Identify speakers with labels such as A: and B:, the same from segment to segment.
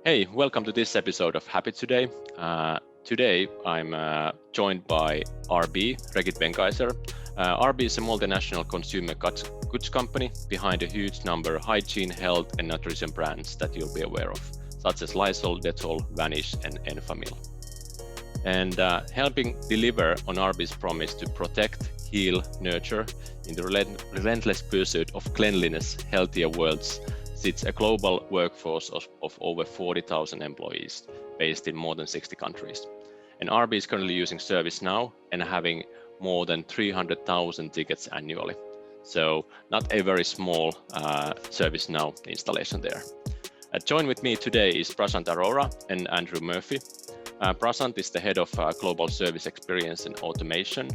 A: Hey, welcome to this episode of Happy Today. Today I'm joined by RB, Reckitt. RB is a multinational consumer goods company behind a huge number of hygiene, health and nutrition brands that you'll be aware of, such as Lysol, Dettol, Vanish and Enfamil. And helping deliver on RB's promise to protect, heal, nurture in the relentless pursuit of cleanliness, healthier worlds, sits a global workforce of over 40,000 employees based in more than 60 countries. And RB is currently using ServiceNow and having more than 300,000 tickets annually. So not a very small ServiceNow installation there. Join with me today is Prashant Arora and Andrew Murphy. Prashant is the head of global service experience and automation,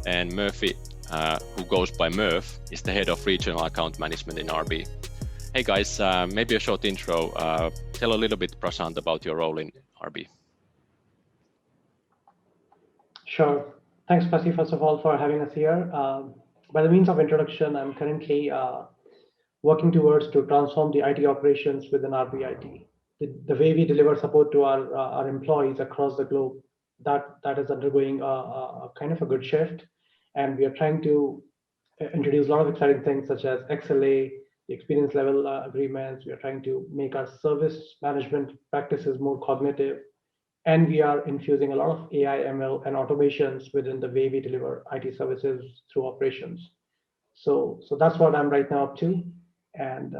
A: and Murphy, who goes by Murph, is the head of regional account management in RB. Hey guys, maybe a short intro. Tell a little bit, Prashant, about your role in RB.
B: Sure. Thanks, Pasi, first of all, for having us here. By the means of introduction, I'm currently working towards to transform the IT operations within RB IT. The way we deliver support to our employees across the globe, that is undergoing a kind of a good shift. And we are trying to introduce a lot of exciting things such as XLA, the experience level agreements. We are trying to make our service management practices more cognitive. And we are infusing a lot of AI, ML, and automations within the way we deliver IT services through operations. So that's what I'm right now up to. And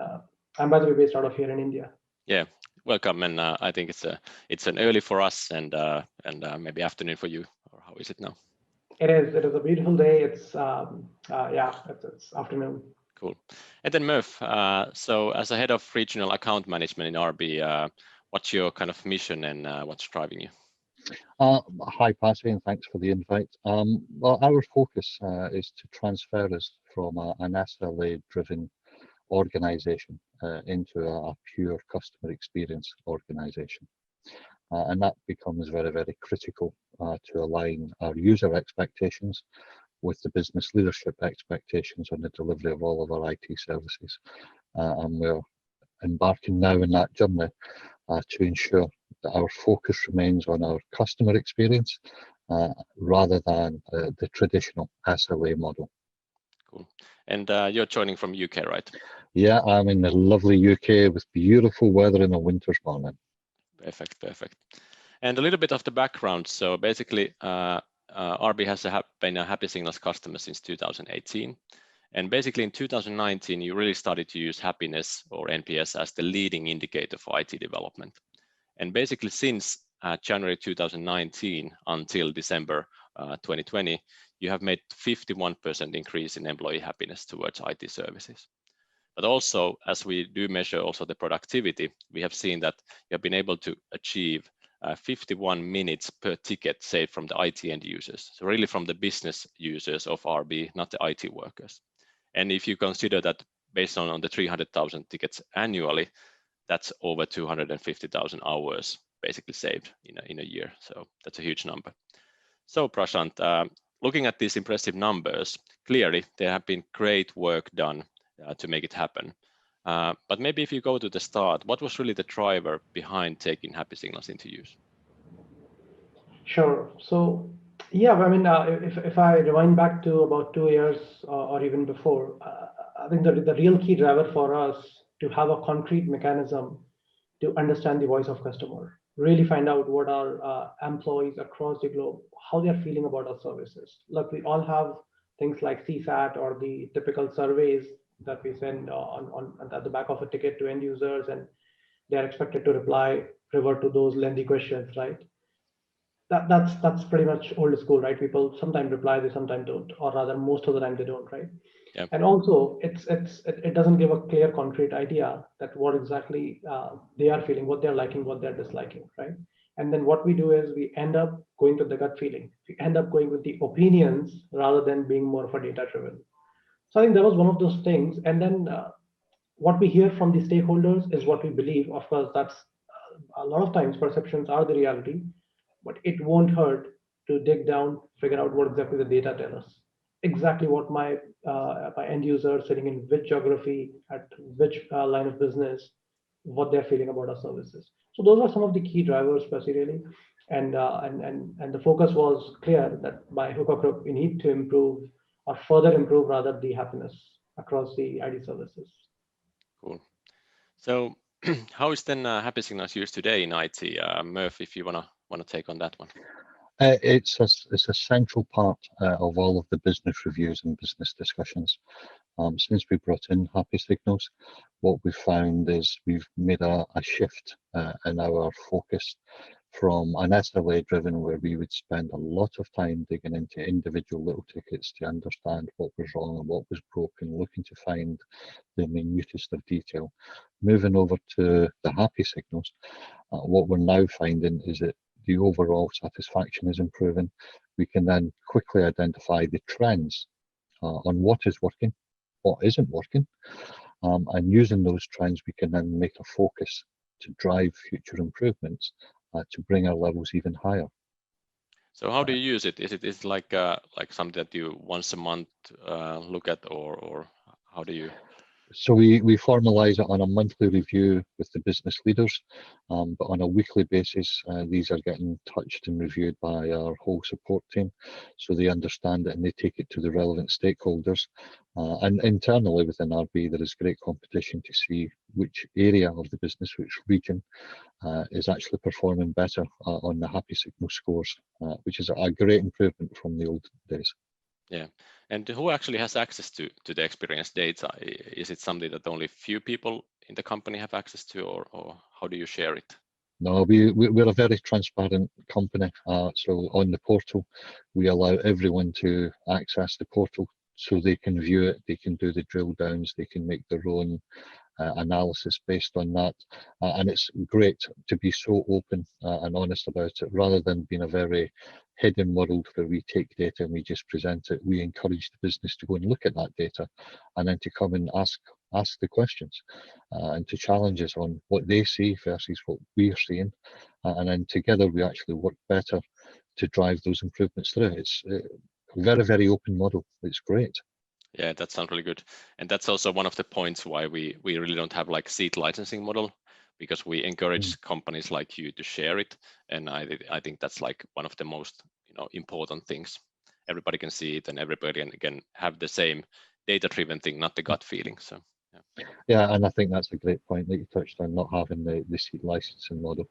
B: I'm, by the way, based out of here in India.
A: Yeah, welcome. And I think it's an early for us and maybe afternoon for you. Or how is it now?
B: It is a beautiful day. It's it's afternoon.
A: Cool. And then Murph, so as a head of regional account management in RB, what's your kind of mission and what's driving you?
C: Hi, Pasi, and thanks for the invite. Well, our focus is to transfer us from an SLA-driven organization into a pure customer experience organization. And that becomes very, very critical to align our user expectations with the business leadership expectations on the delivery of all of our IT services. And we're embarking now in that journey to ensure that our focus remains on our customer experience rather than the traditional SLA model.
A: Cool. And you're joining from UK, right?
C: Yeah, I'm in the lovely UK with beautiful weather in a winter's morning.
A: Perfect. And a little bit of the background. So basically, RB has been a Happy Signals customer since 2018. And basically in 2019, you really started to use happiness or NPS as the leading indicator for IT development. And basically since January 2019 until December 2020, you have made 51% increase in employee happiness towards IT services. But also, as we do measure also the productivity, we have seen that you have been able to achieve 51 minutes per ticket saved from the IT end users. So really from the business users of RB, not the IT workers. And if you consider that based on the 300,000 tickets annually, that's over 250,000 hours basically saved in a year. So that's a huge number. So Prashant, looking at these impressive numbers, clearly there have been great work done to make it happen. But maybe if you go to the start, what was really the driver behind taking Happy Signals into use?
B: Sure. So, yeah, I mean, if I rewind back to about 2 years or even before, I think the real key driver for us to have a concrete mechanism to understand the voice of customer, really find out what our employees across the globe, how they're feeling about our services. Look, we all have things like CSAT or the typical surveys that we send on at the back of a ticket to end users, and they're expected to revert to those lengthy questions, right? That's pretty much old school, right? People sometimes reply, they sometimes don't, or rather most of the time they don't, right?
A: Yep.
B: And also it doesn't give a clear concrete idea that what exactly they are feeling, what they're liking, what they're disliking, right? And then what we do is we end up going to the gut feeling. We end up going with the opinions rather than being more of a data driven. So I think that was one of those things. And then what we hear from the stakeholders is what we believe. Of course, that's a lot of times perceptions are the reality, but it won't hurt to dig down, figure out what exactly the data tell us. Exactly what my end user sitting in which geography, at which line of business, what they're feeling about our services. So those are some of the key drivers, Pasi, really. And the focus was clear that by hook or crook, we need to improve or further improve rather the happiness across the ID services.
A: Cool. So how is then Happy Signals used today in IT? Murph, if you wanna take on that one.
C: It's a central part of all of the business reviews and business discussions. Since we brought in Happy Signals, what we've found is we've made a shift in our focus from an SLA driven, where we would spend a lot of time digging into individual little tickets to understand what was wrong and what was broken, looking to find the minutest of detail. Moving over to the Happy Signals, what we're now finding is that the overall satisfaction is improving. We can then quickly identify the trends on what is working, what isn't working, and using those trends, we can then make a focus to drive future improvements to bring our levels even higher.
A: So how do you use it? Is it like something that you once a month look at, or how do you?
C: So we formalise it on a monthly review with the business leaders, but on a weekly basis, these are getting touched and reviewed by our whole support team, so they understand it and they take it to the relevant stakeholders. And internally within RB, there is great competition to see which area of the business, which region is actually performing better on the Happy Signal scores, which is a great improvement from the old days.
A: Yeah, and who actually has access to the experience data? Is it something that only few people in the company have access to, or how do you share it?
C: No, we're a very transparent company. So on the portal, we allow everyone to access the portal so they can view it, they can do the drill downs, they can make their own analysis based on that. And it's great to be so open and honest about it, rather than being a very hidden world where we take data and we just present it. We encourage the business to go and look at that data and then to come and ask the questions and to challenge us on what they see versus what we're seeing. And then together we actually work better to drive those improvements through. It's a very, very open model. It's great.
A: Yeah, that sounds really good. And that's also one of the points why we really don't have like seat licensing model, because we encourage companies like you to share it. And I think that's like one of the most important things. Everybody can see it and everybody can have the same data-driven thing, not the gut feeling. So
C: yeah, and I think that's a great point that you touched on, not having the seat licensing model.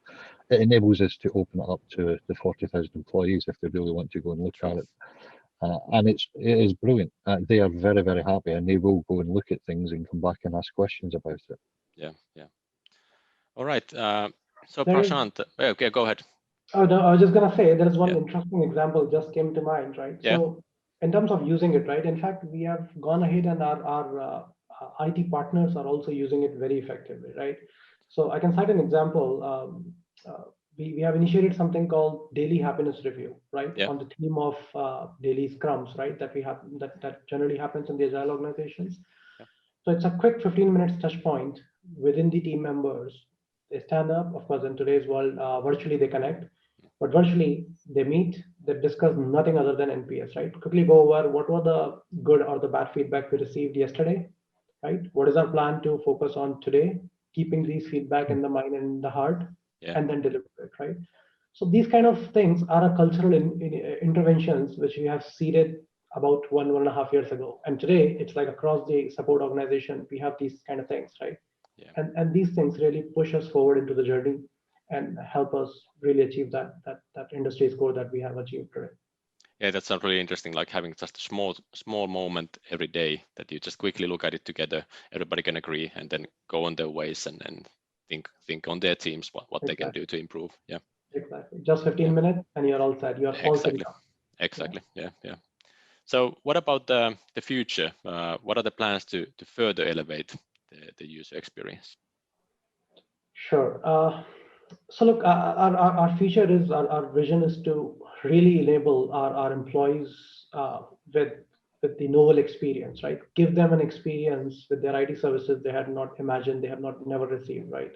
C: It enables us to open it up to the 40,000 employees if they really want to go and look at it. And it is brilliant. They are very, very happy, and they will go and look at things and come back and ask questions about it.
A: Yeah. All right. So Prashant, okay, go ahead.
B: Oh no, I was just gonna say there's one interesting example just came to mind, right?
A: Yeah.
B: So in terms of using it, right? In fact, we have gone ahead and our IT partners are also using it very effectively, right? So I can cite an example. We have initiated something called daily happiness review, right?
A: Yeah.
B: On the theme of daily scrums, right? That we have that generally happens in the agile organizations.
A: Yeah.
B: So it's a quick 15 minutes touch point within the team members. They stand up, of course, in today's world, virtually they connect, but virtually they meet, they discuss nothing other than NPS, right? Quickly go over what were the good or the bad feedback we received yesterday, right? What is our plan to focus on today? Keeping these feedback in the mind and in the heart, and then deliver it, right? So these kind of things are a cultural interventions which we have seeded about 1.5 years ago. And today it's like across the support organization, we have these kind of things, right?
A: Yeah.
B: And these things really push us forward into the journey and help us really achieve that industry score that we have achieved today.
A: Yeah, that sounds really interesting, like having just a small moment every day that you just quickly look at it together, everybody can agree, and then go on their ways and think on their teams what they can do to improve. Yeah.
B: Exactly. Just 15 minutes and you're all set. You're all set.
A: Exactly. Yeah. So what about the future? What are the plans to further elevate the user experience?
B: Sure. So look, our future is, our vision is to really enable our employees with the novel experience, right? Give them an experience with their IT services they had not imagined, they have never received, right?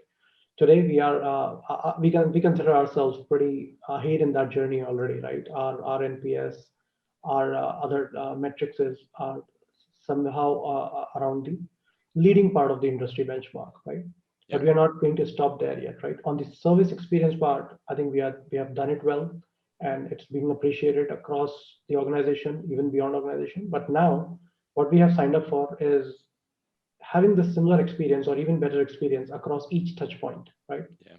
B: Today we are we consider ourselves pretty ahead in that journey already, right? Our NPS, our other metrics are somehow around the leading part of the industry benchmark, right? But we are not going to stop there yet, right? On the service experience part, I think we have done it well, and it's being appreciated across the organization, even beyond organization. But now, what we have signed up for is having the similar experience or even better experience across each touch point, right?
A: Yeah.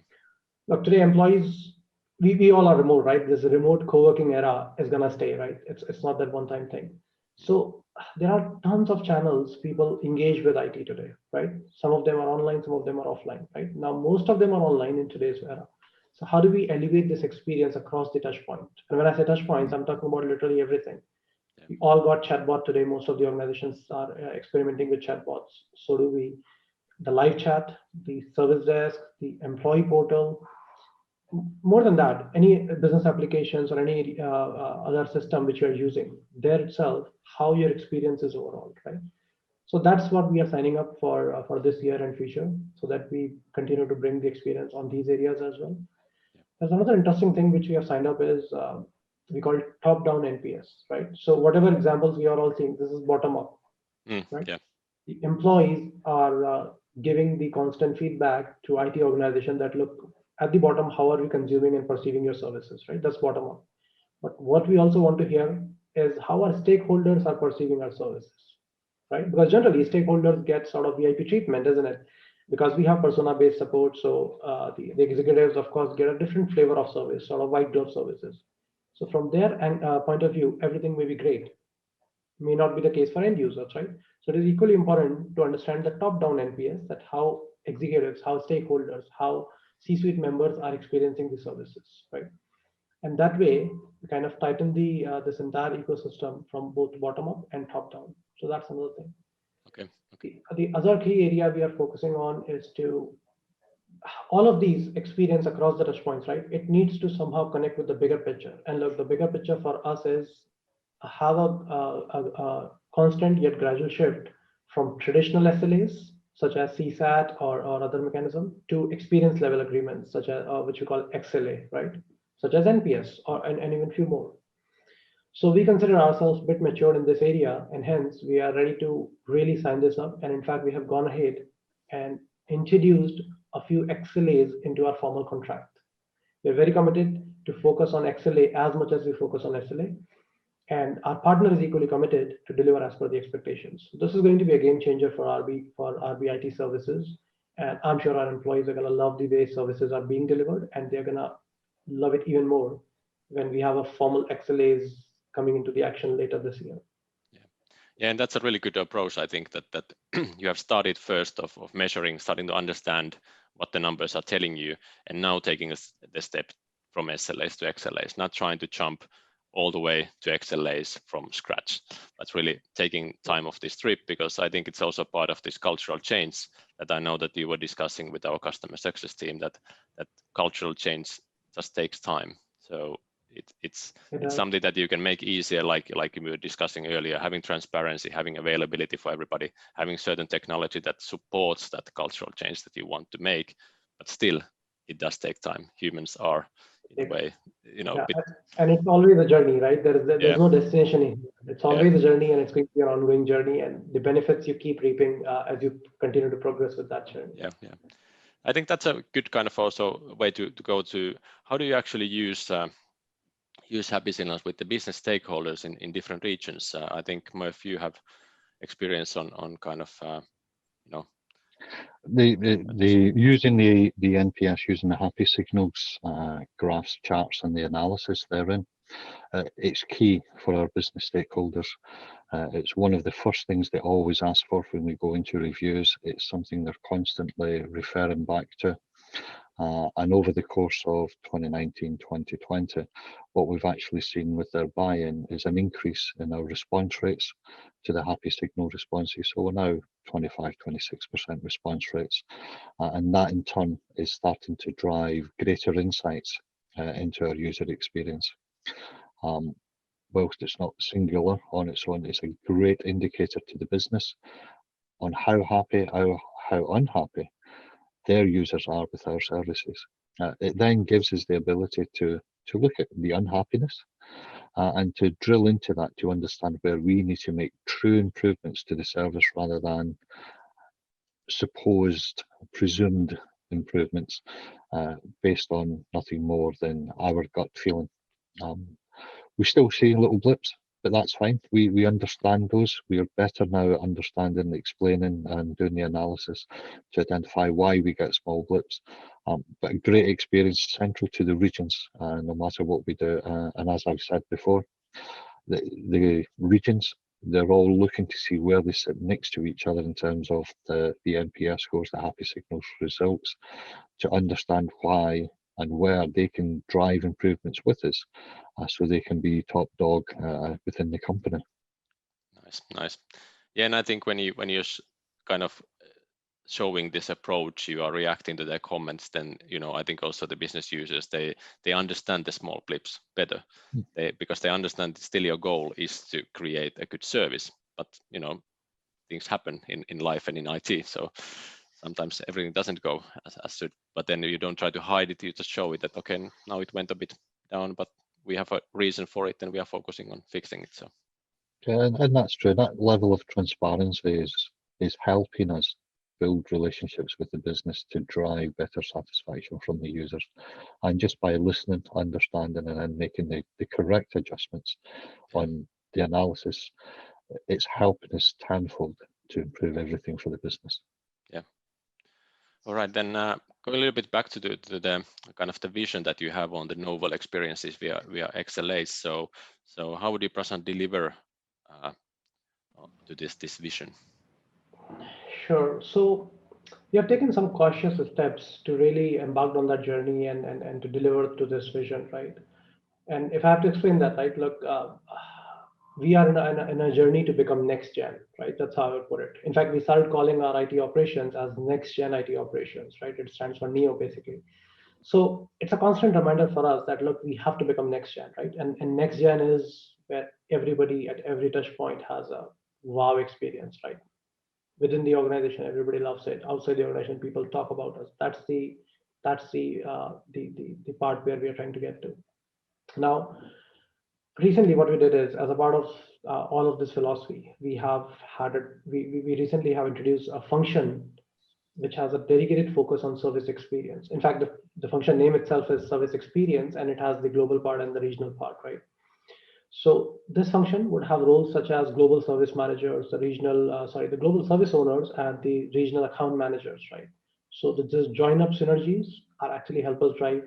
B: Look, today employees, we all are remote, right? This remote co-working era is gonna stay, right? It's not that one-time thing. So there are tons of channels people engage with IT today, right? Some of them are online, some of them are offline, right? Now most of them are online in today's era. So how do we elevate this experience across the touch point? And when I say touch points, I'm talking about literally everything.
A: Yeah.
B: We all got chatbot today. Most of the organizations are experimenting with chatbots. So do we. The live chat, the service desk, the employee portal. More than that, any business applications or any other system which you are using, there itself, how your experience is overall, right? So that's what we are signing up for this year and future, so that we continue to bring the experience on these areas as well.
A: Yeah.
B: There's another interesting thing which we have signed up is we call it top-down NPS, right? So whatever examples we are all seeing, this is bottom-up, right?
A: Yeah.
B: The employees are giving the constant feedback to IT organization that look at the bottom, how are we consuming and perceiving your services, right? That's bottom up. But what we also want to hear is how our stakeholders are perceiving our services, right? Because generally stakeholders get sort of VIP treatment, isn't it? Because we have persona-based support, so the executives, of course, get a different flavor of service, sort of white glove services. So from their point of view, everything may be great. May not be the case for end users, right? So it is equally important to understand the top-down NPS, that how executives, how stakeholders, how C-suite members are experiencing the services, right? And that way, we kind of tighten the this entire ecosystem from both bottom up and top down. So that's another thing.
A: Okay.
B: The other key area we are focusing on is to all of these experience across the touch points, right? It needs to somehow connect with the bigger picture. And look, the bigger picture for us is have a constant yet gradual shift from traditional SLAs such as CSAT or other mechanism to experience level agreements such as which we call XLA, right? Such as NPS and even few more. So we consider ourselves a bit matured in this area, and hence we are ready to really sign this up. And in fact, we have gone ahead and introduced a few XLAs into our formal contract. We're very committed to focus on XLA as much as we focus on SLA. And our partner is equally committed to deliver as per the expectations. So this is going to be a game changer for RB IT services. And I'm sure our employees are going to love the way services are being delivered, and they're going to love it even more when we have a formal XLAs coming into the action later this year.
A: Yeah, and that's a really good approach. I think that you have started first of measuring, starting to understand what the numbers are telling you, and now taking the step from SLAs to XLAs, not trying to jump all the way to XLAs from scratch, but really taking time off this trip, because I think it's also part of this cultural change that I know that you were discussing with our customer success team, that cultural change just takes time. So it's something that you can make easier, like we were discussing earlier, having transparency, having availability for everybody, having certain technology that supports that cultural change that you want to make, but still it does take time. Humans are in a way,
B: and it's always a journey, right? There's no destination in here. It's always a journey, and it's going to be an ongoing journey, and the benefits you keep reaping as you continue to progress with that journey.
A: Yeah. I think that's a good kind of also way to go to how do you actually use Happy Signals with the business stakeholders in different regions. I think most of you have experience on kind of
C: the using the NPS, using the Happy Signals graphs, charts, and the analysis therein. It's key for our business stakeholders. It's one of the first things they always ask for when we go into reviews. It's something they're constantly referring back to. And over the course of 2019-2020, what we've actually seen with their buy-in is an increase in our response rates to the Happy Signal responses. So we're now 25-26% response rates, and that in turn is starting to drive greater insights into our user experience. Whilst it's not singular on its own, it's a great indicator to the business on how happy, how unhappy their users are with our services. It then gives us the ability to look at the unhappiness and to drill into that to understand where we need to make true improvements to the service, rather than supposed, presumed improvements based on nothing more than our gut feeling. We still see little blips, but that's fine. We understand those. We are better now at understanding, explaining, and doing the analysis to identify why we get small blips. But a great experience central to the regions, no matter what we do. And as I've said before, the regions, they're all looking to see where they sit next to each other in terms of the NPS scores, the happy signals results, to understand why and where they can drive improvements with us, so they can be top dog within the company.
A: Nice. Yeah, and I think when you're kind of showing this approach, you are reacting to their comments, then I think also the business users, they understand the small blips better, because they understand still your goal is to create a good service, but things happen in life and in IT, so sometimes everything doesn't go as should, but then you don't try to hide it, you just show it that okay, now it went a bit down, but we have a reason for it and we are focusing on fixing it. So
C: yeah, and that's true. That level of transparency is helping us build relationships with the business to drive better satisfaction from the users. And just by listening, understanding, and then making the correct adjustments on the analysis, it's helping us tenfold to improve everything for the business.
A: Yeah. All right, then going a little bit back to the kind of the vision that you have on the novel experiences via XLAs. So how would you, Prashant, deliver to this vision?
B: Sure. So we have taken some cautious steps to really embark on that journey and to deliver to this vision, right? And if I have to explain that, right, look, we are in a journey to become next gen, right? That's how I would put it. In fact, we started calling our IT operations as next gen IT operations, right? It stands for NEO basically. So it's a constant reminder for us that look, we have to become next gen, right? And next gen is where everybody at every touch point has a wow experience, right? Within the organization, everybody loves it. Outside the organization, people talk about us. That's the part where we are trying to get to. Now, recently, what we did is, as a part of all of this philosophy, we recently have introduced a function which has a dedicated focus on service experience. In fact, the function name itself is service experience, and it has the global part and the regional part, right? So this function would have roles such as global service managers, the global service owners, and the regional account managers, right? So this join up synergies are actually help us drive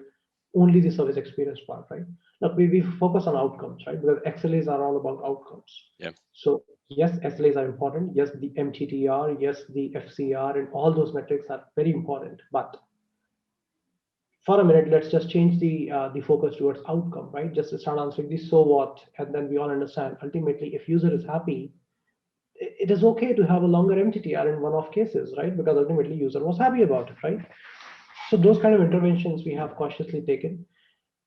B: only the service experience part, right? Look, we focus on outcomes, right? Because XLAs are all about outcomes.
A: Yeah.
B: So yes, SLAs are important. Yes, the MTTR, yes, the FCR, and all those metrics are very important. But for a minute, let's just change the focus towards outcome, right? Just to start answering this, so what? And then we all understand, ultimately, if user is happy, it is okay to have a longer MTTR in one-off cases, right? Because ultimately user was happy about it, right? So those kind of interventions we have cautiously taken.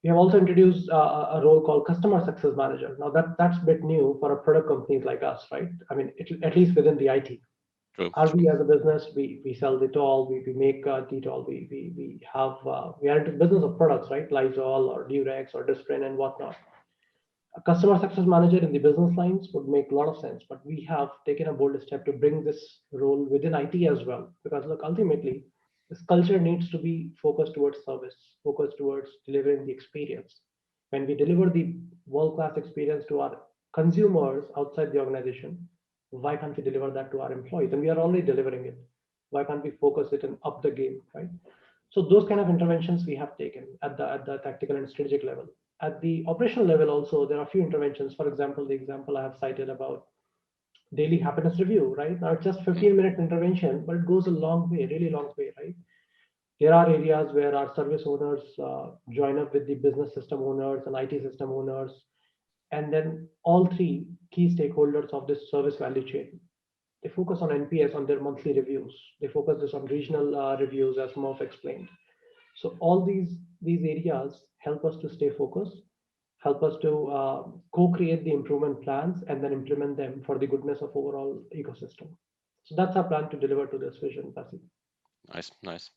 B: We have also introduced a role called customer success manager. Now that's a bit new for a product companies like us, right? I mean, at least within the IT.
A: True.
B: We as a business, we sell the tool, we make the tool, we are into business of products, right? Lysol or Durex or Disprin and whatnot. A customer success manager in the business lines would make a lot of sense, but we have taken a bold step to bring this role within IT as well, because look, ultimately, this culture needs to be focused towards service, focused towards delivering the experience. When we deliver the world-class experience to our consumers outside the organization, why can't we deliver that to our employees? And we are already delivering it. Why can't we focus it and up the game, right? So those kind of interventions we have taken at the tactical and strategic level. At the operational level also, there are a few interventions. For example, the example I have cited about daily happiness review, right? Now it's just 15-minute intervention, but it goes a long way, really long way, right? There are areas where our service owners join up with the business system owners and IT system owners, and then all three key stakeholders of this service value chain. They focus on NPS on their monthly reviews. They focus this on regional reviews, as Murph explained. So all these areas help us to stay focused, help us to co-create the improvement plans and then implement them for the goodness of overall ecosystem. So that's our plan to deliver to this vision, Pasi.
A: Nice.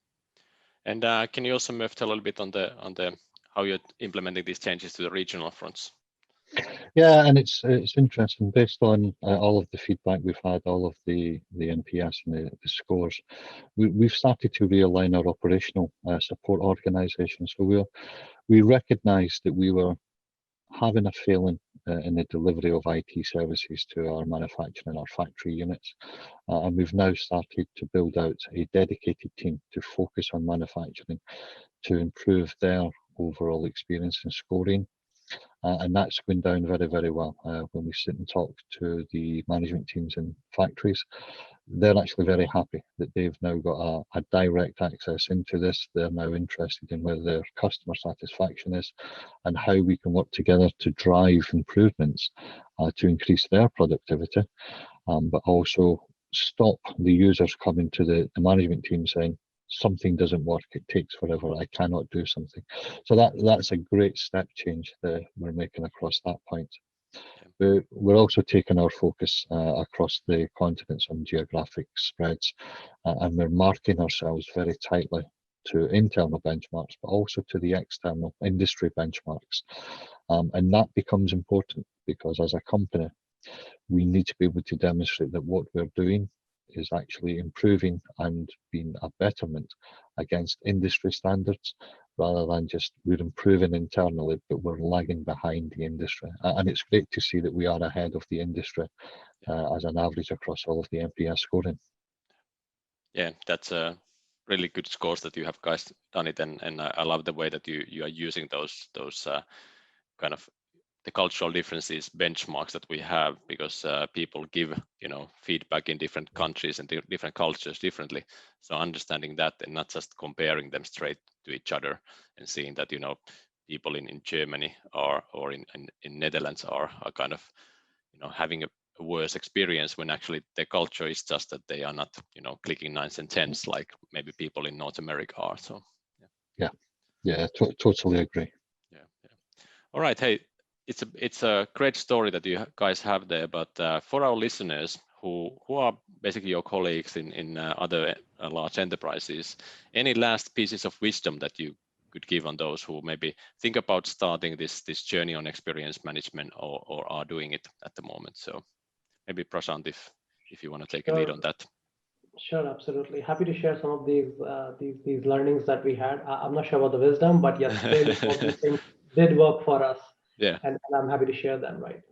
A: And can you also, Murph, tell a little bit on the how you're implementing these changes to the regional fronts?
C: Yeah, and it's interesting based on all of the feedback we've had, all of the NPS and the scores. We've started to realign our operational support organisation. So we recognised that we were having a failing in the delivery of IT services to our manufacturing, our factory units, and we've now started to build out a dedicated team to focus on manufacturing to improve their overall experience in scoring. And that's going down very, very well. When we sit and talk to the management teams in factories, they're actually very happy that they've now got a direct access into this. They're now interested in where their customer satisfaction is and how we can work together to drive improvements to increase their productivity, but also stop the users coming to the management team saying, something doesn't work, it takes forever, I cannot do something. So that's a great step change that we're making across that point. We're also taking our focus across the continents on geographic spreads, and we're marking ourselves very tightly to internal benchmarks, but also to the external industry benchmarks. And that becomes important because as a company, we need to be able to demonstrate that what we're doing is actually improving and being a betterment against industry standards, rather than just we're improving internally, but we're lagging behind the industry. And it's great to see that we are ahead of the industry as an average across all of the NPS scoring.
A: Yeah, that's a really good scores that you have guys done it, and I love the way that you are using those kind of the cultural differences benchmarks that we have, because people give feedback in different countries and different cultures differently. So understanding that and not just comparing them straight to each other and seeing that people in Germany or in Netherlands are kind of having a worse experience when actually the culture is just that they are not clicking 9s and 10s like maybe people in North America are. So
C: yeah, totally agree.
A: Yeah. All right, hey. It's a great story that you guys have there, but for our listeners who are basically your colleagues in other large enterprises, any last pieces of wisdom that you could give on those who maybe think about starting this journey on experience management or are doing it at the moment? So maybe Prashant, if you want to take a lead on that.
B: Sure, absolutely. Happy to share some of these learnings that we had. I'm not sure about the wisdom, but yes, clearly some of these things did work for us.
A: Yeah.
B: And I'm happy to share them, right?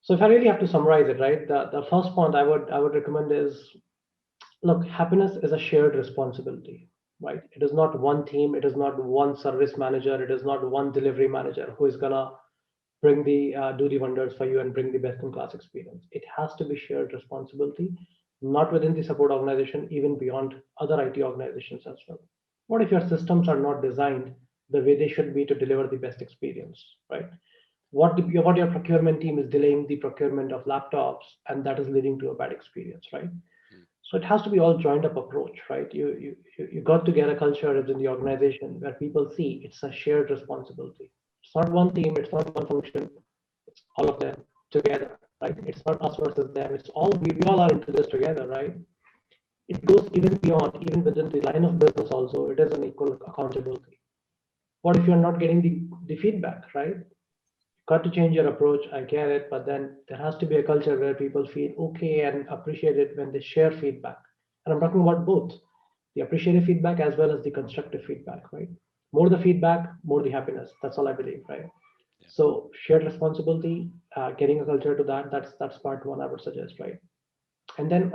B: So if I really have to summarize it, right, the first point I would recommend is, look, happiness is a shared responsibility, right? It is not one team, it is not one service manager, it is not one delivery manager who is gonna bring do the wonders for you and bring the best-in-class experience. It has to be shared responsibility, not within the support organization, even beyond other IT organizations as well. What if your systems are not designed the way they should be to deliver the best experience, right? What your procurement team is delaying the procurement of laptops, and that is leading to a bad experience, right? So it has to be all joined up approach, right? You got to get a culture within the organization where people see it's a shared responsibility. It's not one team, it's not one function, it's all of them together, right? It's not us versus them. It's all we all are into this together, right? It goes even beyond, even within the line of business also, it is an equal accountability. What if you're not getting the feedback, right? Got to change your approach, I get it, but then there has to be a culture where people feel okay and appreciate it when they share feedback. And I'm talking about both the appreciative feedback as well as the constructive feedback, right? More the feedback, more the happiness. That's all I believe, right? Yeah. So shared responsibility, getting a culture to that's part one I would suggest, right? And then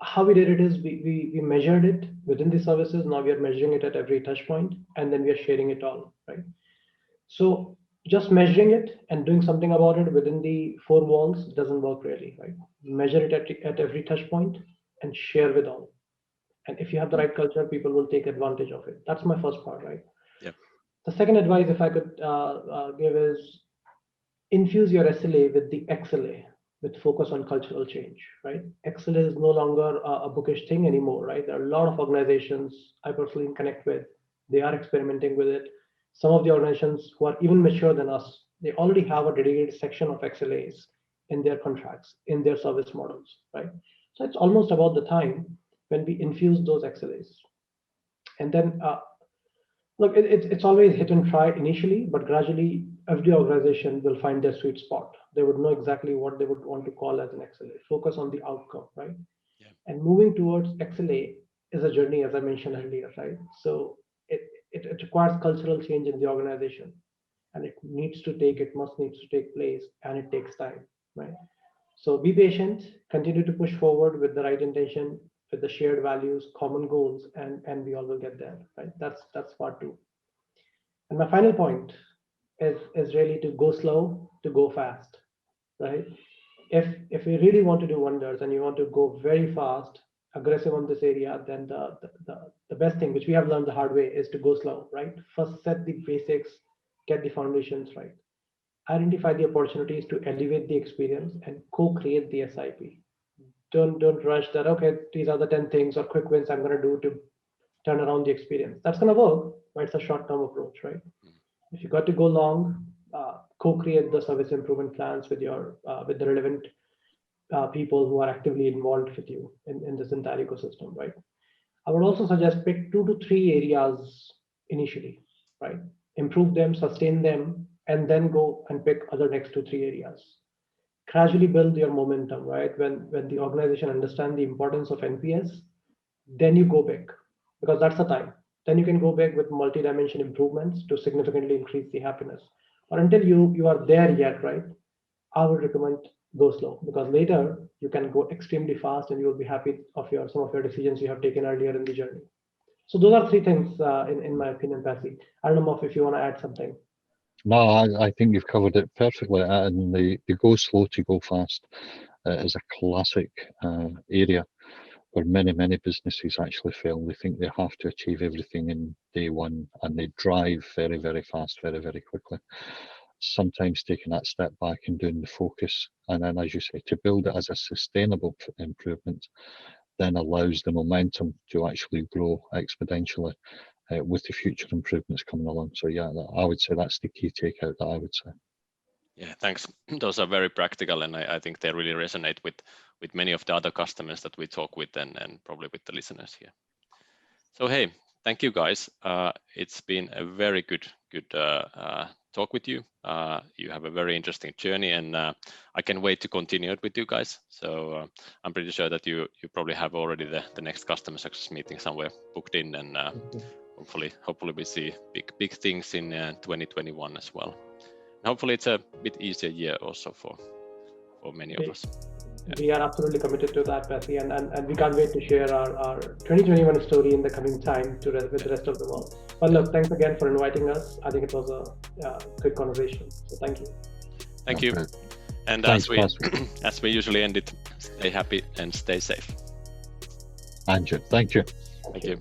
B: how we did it is we measured it within the services. Now we are measuring it at every touch point, and then we are sharing it all, right? So just measuring it and doing something about it within the four walls doesn't work really, right? Measure it at every touch point and share with all. And if you have the right culture, people will take advantage of it. That's my first part, right?
A: Yeah.
B: The second advice, if I could give, is infuse your SLA with the XLA, with focus on cultural change, right? XLA is no longer a bookish thing anymore, right? There are a lot of organizations I personally connect with. They are experimenting with it. Some of the organizations who are even mature than us, they already have a dedicated section of XLAs in their contracts, in their service models, right? So it's almost about the time when we infuse those XLAs. And then, look, it's always hit and try initially, but gradually every organization will find their sweet spot. They would know exactly what they would want to call as an XLA. Focus on the outcome, right?
A: Yeah.
B: And moving towards XLA is a journey, as I mentioned earlier, right? So it requires cultural change in the organization, and it needs to take place, and it takes time, right? So be patient, continue to push forward with the right intention, with the shared values, common goals, and we all will get there, right? That's part two. And my final point is really to go slow, to go fast, right? If we really want to do wonders and you want to go very fast, aggressive on this area, then the best thing, which we have learned the hard way, is to go slow, right? First set the basics, get the foundations right. Identify the opportunities to elevate the experience and co-create the SIP. Don't rush that, okay, these are the 10 things or quick wins I'm going to do to turn around the experience. That's going to work, but it's a short-term approach, right? If you got to go long, co-create the service improvement plans with the relevant people who are actively involved with you in this entire ecosystem, right? I would also suggest pick 2 to 3 areas initially, right? Improve them, sustain them, and then go and pick other next 2, 3 areas. Gradually build your momentum, right? When the organization understands the importance of NPS, then you go big, because that's the time. Then you can go big with multi-dimension improvements to significantly increase the happiness. Or until you are there yet, right? I would recommend go slow, because later you can go extremely fast and you will be happy of some of your decisions you have taken earlier in the journey. So those are 3 things in my opinion, Pasi. I don't know if you want to add something.
C: No, I think you've covered it perfectly. And the go slow to go fast is a classic area where many businesses actually fail. They think they have to achieve everything in day one, and they drive very fast, very quickly. Sometimes taking that step back and doing the focus, and then, as you say, to build it as a sustainable improvement, then allows the momentum to actually grow exponentially with the future improvements coming along. So yeah, I would say that's the key takeout that I would say.
A: Yeah, thanks. Those are very practical, and I think they really resonate with many of the other customers that we talk with, and probably with the listeners here. So hey, thank you guys. It's been a very good talk with you. You have a very interesting journey, and I can wait to continue it with you guys. So I'm pretty sure that you probably have already the next customer success meeting somewhere booked in, and hopefully we see big things in 2021 as well. And hopefully it's a bit easier year also for many of us. Yeah.
B: We are absolutely committed to that, Pasi, and we can't wait to share our 2021 story in the coming time with the rest of the world. But look, thanks again for inviting us. I think it was a good conversation. So thank you.
A: Thank you. And
C: Thanks,
A: as we usually end it, stay happy and stay safe.
C: Andrew, thank you.
A: Thank you.